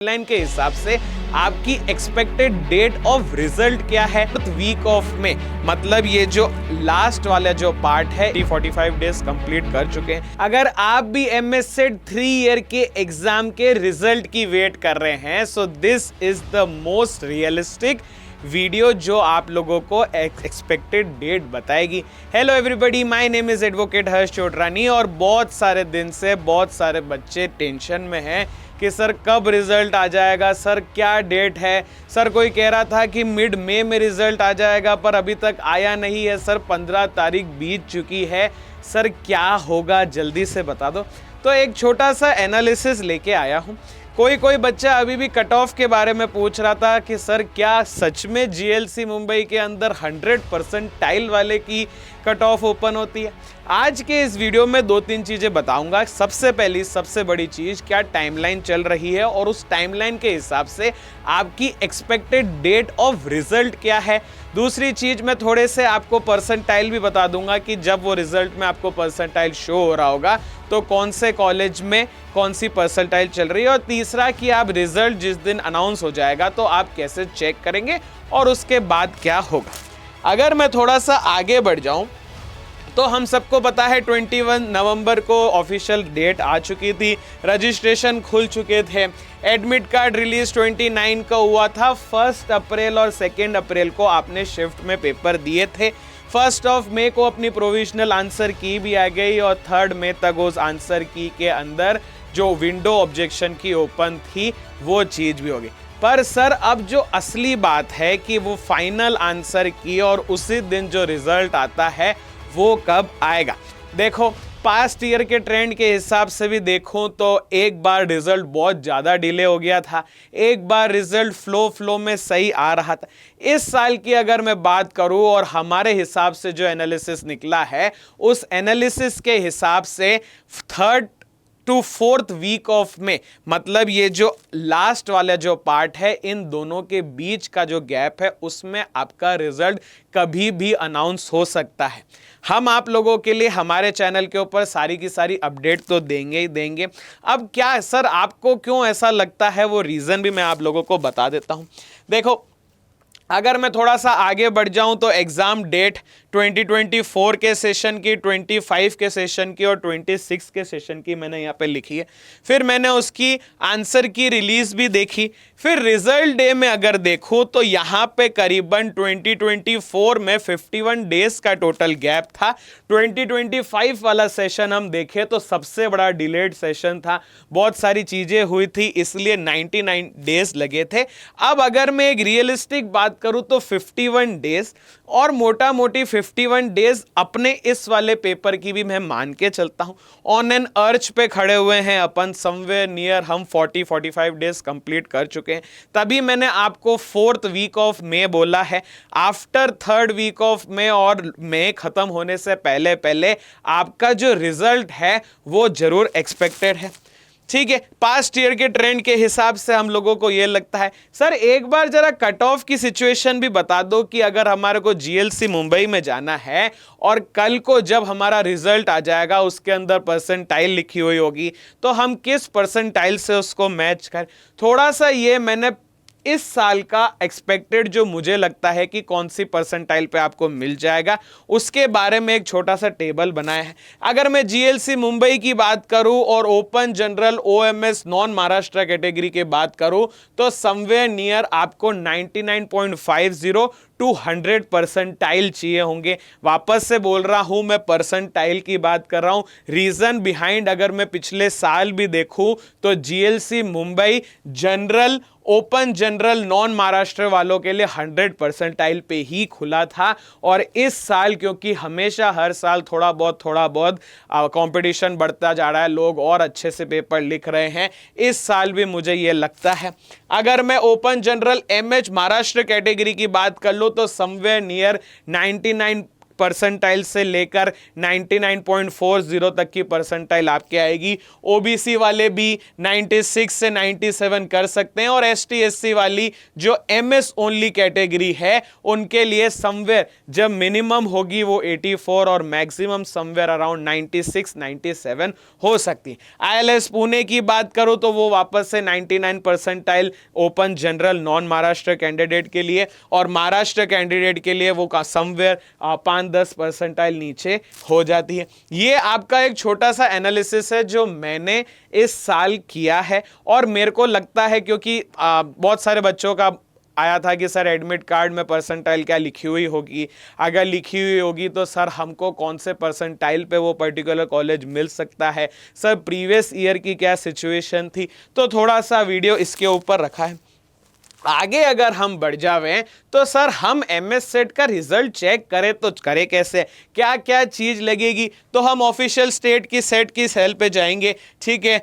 Line के हिसाब से आपकी एक्सपेक्टेड डेट ऑफ रिजल्ट क्या है वीक ऑफ में, मतलब ये जो लास्ट वाला जो पार्ट है 45 डेज कंप्लीट कर चुके हैं। अगर आप भी एमएस सेट 3 ईयर के एग्जाम के रिजल्ट की वेट कर रहे हैं, so this is the most realistic video जो आप लोगों को एक्सपेक्टेड डेट बताएगी। Hello everybody, my name is advocate Harsh Chotrani. और बहुत सारे दिन से बहुत सारे बच्चे टेंशन में हैं कि सर कब रिजल्ट आ जाएगा, सर क्या डेट है। सर कोई कह रहा था कि मिड मई में रिजल्ट आ जाएगा, पर अभी तक आया नहीं है। सर 15 तारीख बीत चुकी है, सर क्या होगा, जल्दी से बता दो। तो एक छोटा सा एनालिसिस लेके आया हूँ। कोई बच्चा अभी भी कट ऑफ के बारे में पूछ रहा था कि सर क्या सच में जीएलसी मुंबई के अंदर 100% टाइल वाले की कट ऑफ ओपन होती है। आज के इस वीडियो में 2-3 चीज़ें बताऊंगा। सबसे पहली सबसे बड़ी चीज़, क्या टाइमलाइन चल रही है और उस टाइमलाइन के हिसाब से आपकी एक्सपेक्टेड डेट ऑफ रिजल्ट क्या है। दूसरी चीज़, मैं थोड़े से आपको परसेंटाइल भी बता दूंगा कि जब वो रिजल्ट में आपको परसेंटाइल शो हो रहा होगा तो कौन से कॉलेज में कौन सी परसेंटाइल चल रही है। और तीसरा कि आप रिजल्ट जिस दिन अनाउंस हो जाएगा तो आप कैसे चेक करेंगे और उसके बाद क्या होगा। अगर मैं थोड़ा सा आगे बढ़ जाऊं तो हम सबको पता है 21 नवंबर को ऑफिशियल डेट आ चुकी थी, रजिस्ट्रेशन खुल चुके थे, एडमिट कार्ड रिलीज 29 का हुआ था। 1 अप्रैल और 2 अप्रैल को आपने शिफ्ट में पेपर दिए थे। 1 मई को अपनी प्रोविजनल आंसर की भी आ गई और 3 मई तक उस आंसर की के अंदर जो विंडो ऑब्जेक्शन की ओपन थी वो चीज़ भी होगी। पर सर अब जो असली बात है कि वो फाइनल आंसर की और उसी दिन जो रिजल्ट आता है वो कब आएगा। देखो, पास्ट ईयर के ट्रेंड के हिसाब से भी देखूं तो एक बार रिजल्ट बहुत ज़्यादा डिले हो गया था, एक बार रिजल्ट फ्लो में सही आ रहा था। इस साल की अगर मैं बात करूं और हमारे हिसाब से जो एनालिसिस निकला है, उस एनालिसिस के हिसाब से 3rd to 4th week of में, मतलब ये जो लास्ट वाला जो पार्ट है, इन दोनों के बीच का जो गैप है उसमें आपका रिजल्ट कभी भी अनाउंस हो सकता है। हम आप लोगों के लिए हमारे चैनल के ऊपर सारी की सारी अपडेट तो देंगे ही देंगे। अब क्या सर आपको क्यों ऐसा लगता है, वो रीज़न भी मैं आप लोगों को बता देता हूँ। देखो, अगर मैं थोड़ा सा आगे बढ़ जाऊं तो एग्ज़ाम डेट 2024 के सेशन की, 25 के सेशन की और 26 के सेशन की मैंने यहाँ पे लिखी है। फिर मैंने उसकी आंसर की रिलीज़ भी देखी। फिर रिजल्ट डे में अगर देखूँ तो यहाँ पे करीबन 2024 में 51 डेज़ का टोटल गैप था। 2025 वाला सेशन हम देखें तो सबसे बड़ा डिलेड सेशन था, बहुत सारी चीज़ें हुई थी, इसलिए 99 डेज़ लगे थे। अब अगर मैं एक रियलिस्टिक बात करूं तो 51 डेज और मोटा मोटी 51 डेज अपने इस वाले पेपर की भी मैं मान के चलता हूं। ऑन एन अर्च पे खड़े हुए हैं अपन, समवेयर नियर हम 40-45 डेज कंप्लीट कर चुके हैं। तभी मैंने आपको 4th वीक ऑफ मई बोला है। After 3rd week of May और मई खत्म होने से पहले पहले आपका जो रिजल्ट है वो जरूर एक्सपेक्टेड है। ठीक है, पास्ट ईयर के ट्रेंड के हिसाब से हम लोगों को ये लगता है। सर एक बार जरा कट ऑफ की सिचुएशन भी बता दो कि अगर हमारे को जीएलसी मुंबई में जाना है और कल को जब हमारा रिजल्ट आ जाएगा उसके अंदर परसेंटाइल लिखी हुई होगी तो हम किस परसेंटाइल से उसको मैच कर। थोड़ा सा ये मैंने इस साल का एक्सपेक्टेड जो मुझे लगता है कि कौन सी परसेंटाइल पे आपको मिल जाएगा उसके बारे में एक छोटा सा टेबल बनाया है। अगर मैं जीएलसी मुंबई की बात करूं और open general OMS non Maharashtra category की बात करूं तो समवेयर नियर आपको 99.50 to 100 परसेंटाइल चाहिए होंगे। वापस से बोल रहा हूं, मैं परसेंटाइल की बात कर रहा हूं। रीजन बिहाइंड, अगर मैं पिछले साल भी देखूं तो GLC Mumbai general, open general non Maharashtra वालों के लिए 100 परसेंटाइल पे ही खुला था। और इस साल क्योंकि हमेशा हर साल थोड़ा बहुत कंपटीशन बढ़ता जा रहा है, लोग और अच्छे से पेपर लिख रहे हैं, इस साल भी मुझे ये लगता है। अगर मैं open general MH Maharashtra category की बात कर लूँ तो समवेयर नियर 99 परसेंटाइल से लेकर 99.40 तक की परसेंटाइल आपके आएगी। ओबीसी वाले भी 96 से 97 कर सकते हैं, और एसटी एससी वाली जो एमएस ओनली कैटेगरी है उनके लिए समवेयर जब मिनिमम होगी वो 84 और मैक्सिमम समवेयर अराउंड 96 97 हो सकती है। आईएलएस पुणे की बात करो तो वो वापस से 99 percentile open general non Maharashtra candidate के लिए, और महाराष्ट्र कैंडिडेट के लिए वो का समवेयर 5-10 परसेंटाइल नीचे हो जाती है। ये आपका एक छोटा सा एनालिसिस है जो मैंने इस साल किया है, और मेरे को लगता है क्योंकि बहुत सारे बच्चों का आया था कि सर एडमिट कार्ड में परसेंटाइल क्या लिखी हुई होगी, अगर लिखी हुई होगी तो सर हमको कौन से परसेंटाइल पे वो पर्टिकुलर कॉलेज मिल सकता है, सर प्रीवियस ईयर की क्या सिचुएशन थी, तो थोड़ा सा वीडियो इसके ऊपर रखा है। आगे अगर हम बढ़ जावें तो सर हम एमएस सेट का रिजल्ट चेक करें तो करें कैसे, क्या क्या चीज लगेगी, तो हम ऑफिशियल स्टेट की सेट की सेल पे जाएंगे। ठीक है,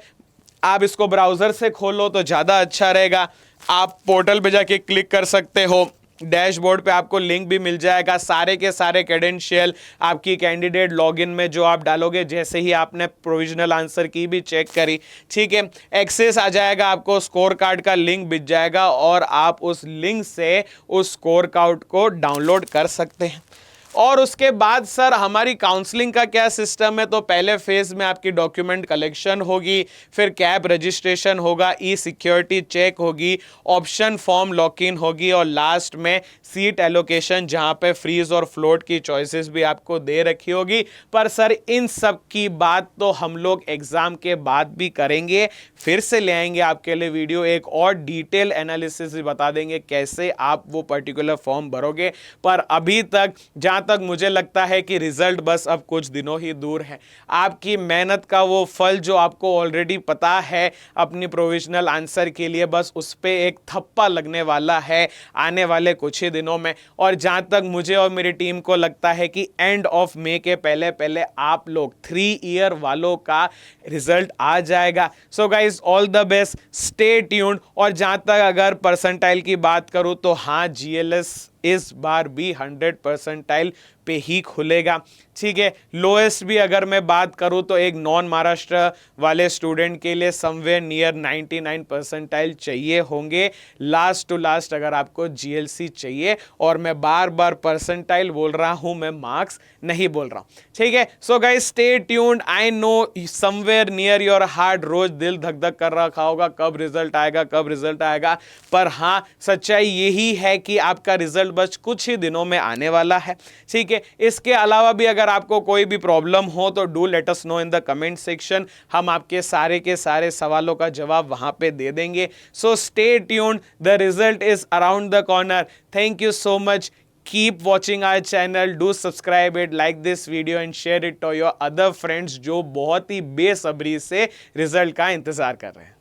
आप इसको ब्राउजर से खोलो तो ज़्यादा अच्छा रहेगा, आप पोर्टल पे जाके क्लिक कर सकते हो, डैशबोर्ड पे आपको लिंक भी मिल जाएगा, सारे के सारे क्रेडेंशियल आपकी कैंडिडेट लॉगिन में जो आप डालोगे, जैसे ही आपने प्रोविजनल आंसर की भी चेक करी, ठीक है, एक्सेस आ जाएगा, आपको स्कोर कार्ड का लिंक मिल जाएगा और आप उस लिंक से उस स्कोर कार्ड को डाउनलोड कर सकते हैं। और उसके बाद सर हमारी काउंसलिंग का क्या सिस्टम है, तो पहले फेज में आपकी डॉक्यूमेंट कलेक्शन होगी, फिर कैब रजिस्ट्रेशन होगा, ई सिक्योरिटी चेक होगी, ऑप्शन फॉर्म लॉक इन होगी, और लास्ट में सीट एलोकेशन जहां पे फ्रीज और फ्लोट की चॉइसेस भी आपको दे रखी होगी। पर सर इन सब की बात तो हम लोग एग्जाम के बाद भी करेंगे, फिर से ले आएंगे आपके लिए वीडियो, एक और डिटेल एनालिसिस भी बता देंगे कैसे आप वो पर्टिकुलर फॉर्म भरोगे। पर अभी तक जहां तक मुझे लगता है कि रिजल्ट बस अब कुछ दिनों ही दूर है, आपकी मेहनत का वो फल जो आपको ऑलरेडी पता है अपनी प्रोविजनल आंसर के लिए, बस उस पे एक थप्पा लगने वाला है आने वाले कुछ ही दिनों में। और जहां तक मुझे और मेरी टीम को लगता है कि एंड ऑफ मई के पहले पहले आप लोग 3 ईयर वालों का रिजल्ट आ जाएगा। So guys all the best, stay tuned. और जहां तक अगर परसेंटाइल की बात करूं तो हाँ, जीएलएस इस बार भी 100 परसेंटाइल पे ही खुलेगा। ठीक है, लोएस्ट भी अगर मैं बात करूं तो एक नॉन महाराष्ट्र वाले स्टूडेंट के लिए समवेयर नियर 99 परसेंटाइल चाहिए होंगे लास्ट टू लास्ट अगर आपको जीएलसी चाहिए। और मैं बार बार परसेंटाइल बोल रहा हूं, मैं मार्क्स नहीं बोल रहा हूं। ठीक है, so guys stay tuned. I know somewhere near your heart रोज दिल धक धक कर रखा होगा कब रिजल्ट आएगा, कब रिजल्ट आएगा। पर हाँ, सच्चाई यही है कि आपका रिजल्ट बस कुछ ही दिनों में आने वाला है। ठीक है, इसके अलावा भी अगर आपको कोई भी प्रॉब्लम हो तो do let us know in the comment section, हम आपके सारे के सारे सवालों का जवाब वहां पे दे देंगे। So stay tuned, the result is around the corner. Thank you so much, keep watching our channel, do subscribe it, like this video and share it to your other friends जो बहुत ही बेसब्री से रिजल्ट का इंतजार कर रहे हैं।